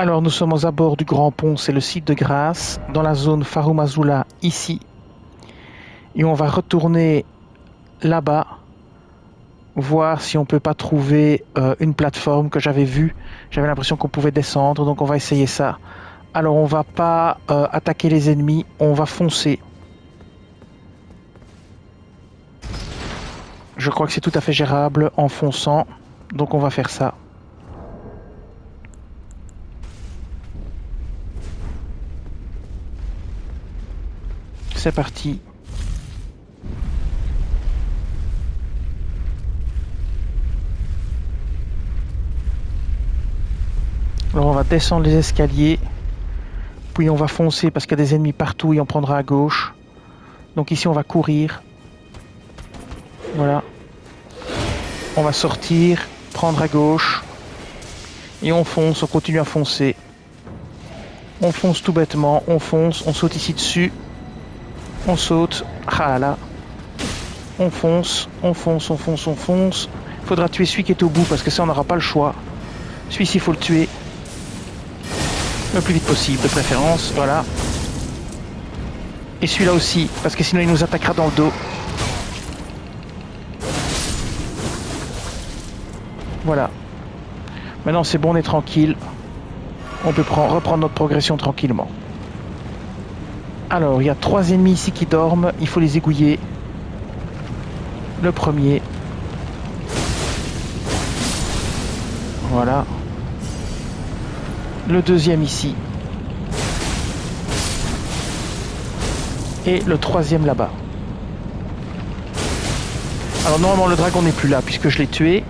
Alors nous sommes aux abords du Grand Pont, c'est le site de Grasse, dans la zone Farum Azula, ici. Et on va retourner là-bas, voir si on peut pas trouver une plateforme que j'avais vue. J'avais l'impression qu'on pouvait descendre, donc on va essayer ça. Alors on va pas attaquer les ennemis, on va foncer. Je crois que c'est tout à fait gérable en fonçant, donc on va faire ça. C'est parti. Alors on va descendre les escaliers, puis on va foncer parce qu'il y a des ennemis partout et on prendra à gauche. Donc ici on va courir. Voilà. On va sortir, prendre à gauche et on fonce, on continue à foncer. On fonce tout bêtement, on fonce, on saute ici dessus. On saute, ah là. On fonce, on fonce, on fonce, on fonce. Il faudra tuer celui qui est au bout parce que ça on n'aura pas le choix. Celui-ci il faut le tuer le plus vite possible de préférence, voilà. Et celui-là aussi, parce que sinon il nous attaquera dans le dos. Voilà. Maintenant c'est bon, on est tranquille. On peut reprendre notre progression tranquillement. Alors, il y a 3 ennemis ici qui dorment. Il faut les égouiller. Le premier. Voilà. Le deuxième ici. Et le troisième là-bas. Alors normalement le dragon n'est plus là puisque je l'ai tué.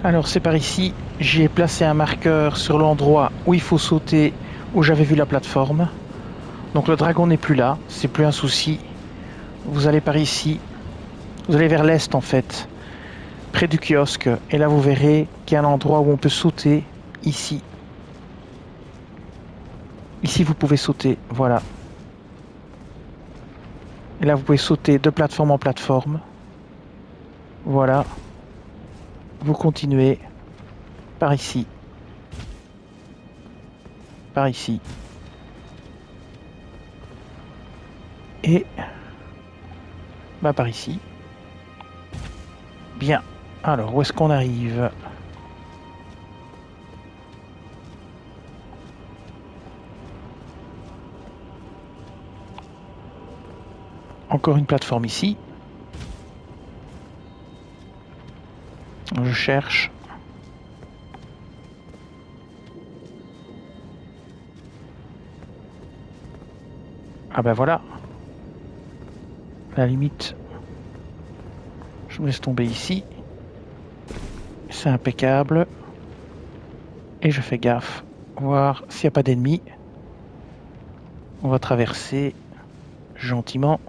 Alors c'est par ici, j'ai placé un marqueur sur l'endroit où il faut sauter, où j'avais vu la plateforme. Donc le dragon n'est plus là, c'est plus un souci. Vous allez par ici, vous allez vers l'est en fait, près du kiosque. Et là vous verrez qu'il y a un endroit où on peut sauter, ici. Ici vous pouvez sauter, voilà. Et là vous pouvez sauter de plateforme en plateforme. Voilà. Vous continuez par ici. Par ici. Et par ici. Bien. Alors, où est-ce qu'on arrive ? Encore une plateforme ici. Je cherche. Ah ben voilà. À la limite, je me laisse tomber ici. C'est impeccable. Et je fais gaffe. Voir s'il n'y a pas d'ennemis. On va traverser gentiment.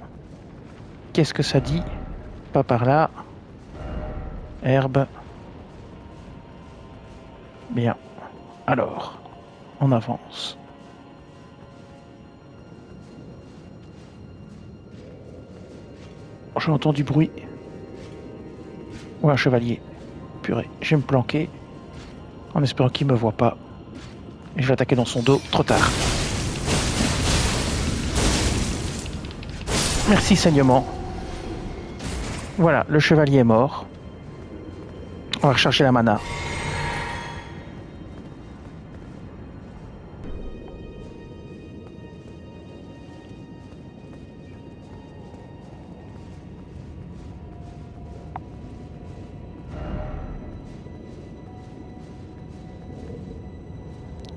Qu'est-ce que ça dit ? Pas par là. Herbe. Bien. Alors, on avance. J'entends du bruit. Ou un chevalier. Purée, je vais me planquer. En espérant qu'il ne me voit pas. Et je vais attaquer dans son dos. Trop tard. Merci, saignement. Voilà, le chevalier est mort. On va recharger la mana.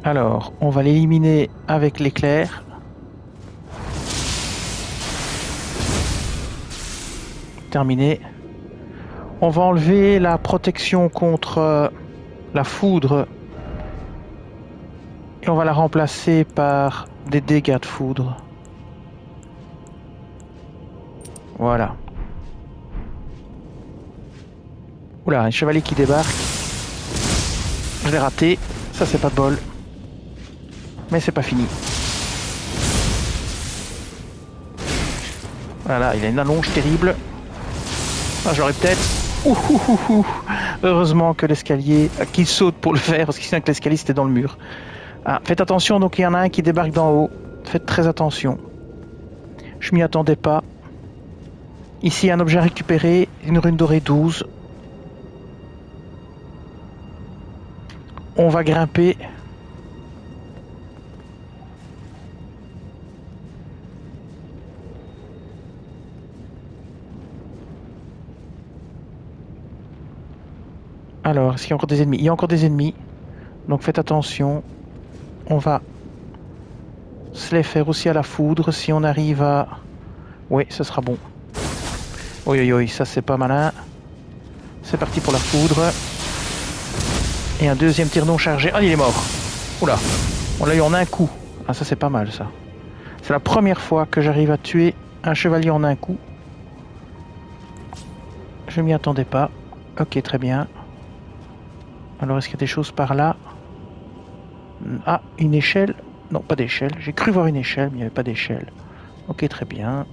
Alors, on va l'éliminer avec l'éclair. Terminé. On va enlever la protection contre la foudre. Et on va la remplacer par des dégâts de foudre. Voilà. Oula, un chevalier qui débarque. Je l'ai raté. Ça, c'est pas de bol. Mais c'est pas fini. Voilà, il a une allonge terrible. Ah, j'aurais peut-être... Heureusement que l'escalier, qu'il saute pour le faire, parce que sinon que l'escalier c'était dans le mur. Ah, faites attention, donc il y en a un qui débarque d'en haut. Faites très attention. Je m'y attendais pas. Ici, un objet à récupérer, une rune dorée 12. On va grimper. Alors, est-ce qu'il y a encore des ennemis? Il y a encore des ennemis. Donc faites attention. On va se les faire aussi à la foudre. Si on arrive à... Oui, ce sera bon. Oui, oui, oui, ça c'est pas malin. C'est parti pour la foudre. Et un deuxième tir non chargé. Ah, il est mort. Oula. On l'a eu en un coup. Ah, ça c'est pas mal ça. C'est la première fois que j'arrive à tuer un chevalier en un coup. Je m'y attendais pas. Ok, très bien. Alors, est-ce qu'il y a des choses par là? Ah, une échelle. Non, pas d'échelle. J'ai cru voir une échelle, mais il n'y avait pas d'échelle. Ok, très bien.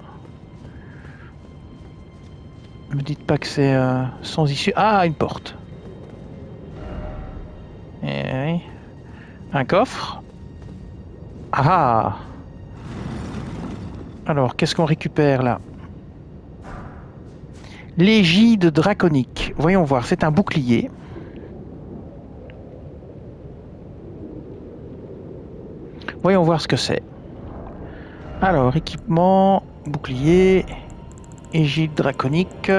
Ne me dites pas que c'est sans issue. Ah, une porte. Oui. Un coffre. Ah. Alors, qu'est-ce qu'on récupère là? L'égide draconique. Voyons voir, c'est un bouclier. Voyons voir ce que c'est. Alors, équipement, bouclier, égide draconique.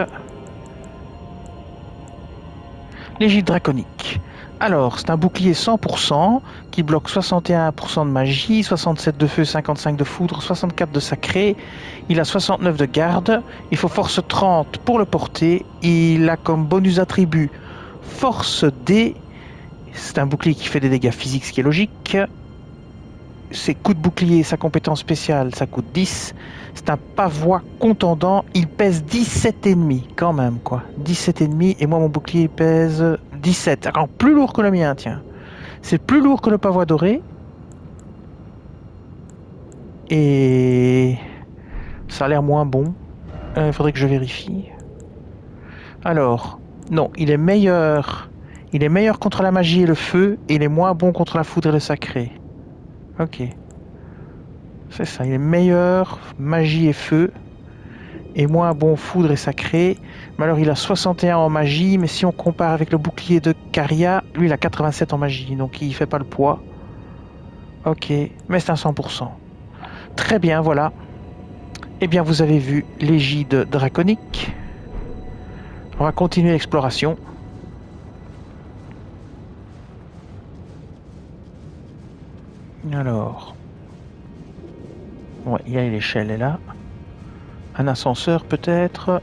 L'égide draconique. Alors, c'est un bouclier 100% qui bloque 61% de magie, 67 de feu, 55 de foudre, 64 de sacré. Il a 69 de garde. Il faut force 30 pour le porter. Il a comme bonus attribut force D. C'est un bouclier qui fait des dégâts physiques, ce qui est logique. Ses coups de bouclier, sa compétence spéciale, ça coûte 10. C'est un pavois contendant. Il pèse 17,5 quand même, quoi. 17,5 et moi mon bouclier pèse 17. Encore plus lourd que le mien, tiens. C'est plus lourd que le pavois doré. Et ça a l'air moins bon. Il faudrait que je vérifie. Alors, non, il est meilleur. Il est meilleur contre la magie et le feu, et il est moins bon contre la foudre et le sacré. Ok. C'est ça, il est meilleur magie et feu, et moins bon foudre et sacré. Mais alors il a 61 en magie, mais si on compare avec le bouclier de Caria, lui il a 87 en magie, donc il fait pas le poids. Ok, mais c'est un 100%. Très bien, voilà. Eh bien vous avez vu l'égide draconique. On va continuer l'exploration. Alors... Ouais, il y a l'échelle est là. Un ascenseur peut-être.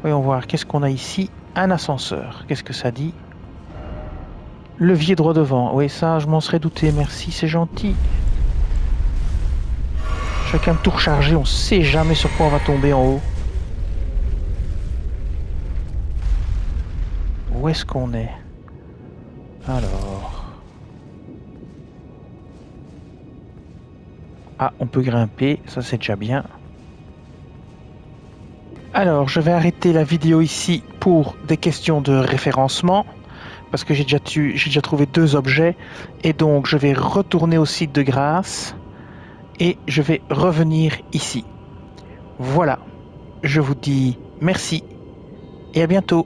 Voyons voir, qu'est-ce qu'on a ici? Un ascenseur. Qu'est-ce que ça dit? Levier droit devant. Oui, ça, je m'en serais douté. Merci, c'est gentil. Chacun me tout recharger. On sait jamais sur quoi on va tomber en haut. Où est-ce qu'on est? Alors... Ah, on peut grimper. Ça, c'est déjà bien. Alors, je vais arrêter la vidéo ici pour des questions de référencement, parce que j'ai déjà trouvé 2 objets, et donc je vais retourner au site de Grasse, et je vais revenir ici. Voilà, je vous dis merci, et à bientôt.